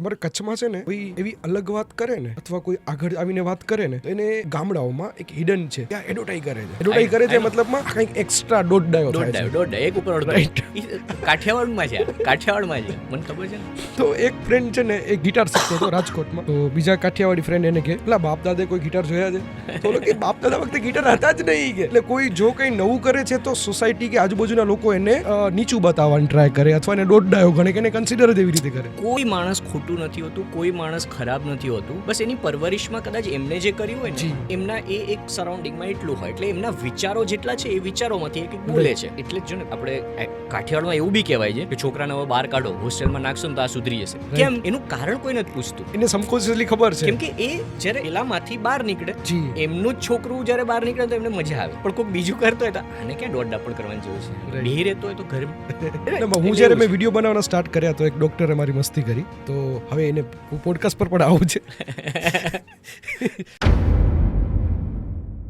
અમારે કચ્છમાં છે ને કોઈ એવી અલગ વાત કરે ને અથવા કોઈ આગળ આવીને વાત કરે ને તો એને ગામડાઓમાં એક હિડન છે ત્યાં એડવર્ટાઈ કરે છે. એડવર્ટાઈ કરે છે મતલબમાં કંઈક એક્સ્ટ્રા દોઢ ડાયો એક ઉપર અડધો. કાઠિયાવાડમાં છે, કાઠિયાવાડમાં છે, મને ખબર છે ને. તો એક ફ્રેન્ડ છે ને એ ગિટાર શીખતો હતો રાજકોટમાં. તો બીજા કાઠિયાવાડી ફ્રેન્ડ એને કે પેલા બાપ દાદા કોઈ ગિટાર જોયા છે? તો ઓલો કે બાપ દાદા વખતે ગિટાર હતા જ નહીં કે. એટલે કોઈ જો કંઈ નવું કરે છે તો સોસાયટી કે આજુબાજુના લોકો એને નીચું બતાવવાની ટ્રાય કરે અથવા એને દોઢ ડાયો ગણે કે એને કન્સિડર જ એવી રીતે કરે. કોઈ માણસ ખોટું નથી હોતું, કોઈ માણસ ખરાબ નથી હોતું. બસ એની પરવરિશમાં કદાચ એમને જે કર્યું હોય ને એમના એ એક સરાઉન્ડિંગમાં એટલું હોય એટલે એમના વિચારો જેટલા છે એ વિચારોમાંથી એક બોલે છે. એટલે જ જો ને આપણે કાઠિયાવાડમાં એવું બી કહેવાય છે કે છોકરાને હવે બહાર કાઢો, હોસ્ટેલમાં નાખશો ને તો આ સુધરી જશે. કેમ? એનું કારણ કોઈ નથી પૂછતું. એને સમકોચલી ખબર છે કેમ કે એ જ્યારે પેલામાંથી બહાર નીકળે, એમનું જ છોકરું જ્યારે બહાર નીકળે તો એમને મજા આવે. પણ કોઈ બીજું કરતો હોય તો આને ક્યાં દોઢ ડાપણ કરવાની જરૂર છે? બેહી રહેતો હોય તો ઘરમાં. હું જ્યારે મેં વિડીયો બનાવવાના સ્ટાર્ટ કર્યા તો એક ડોક્ટરે મારી મસ્તી કરી, તો હવે એને પોડકાસ્ટ પર પણ આવું છે.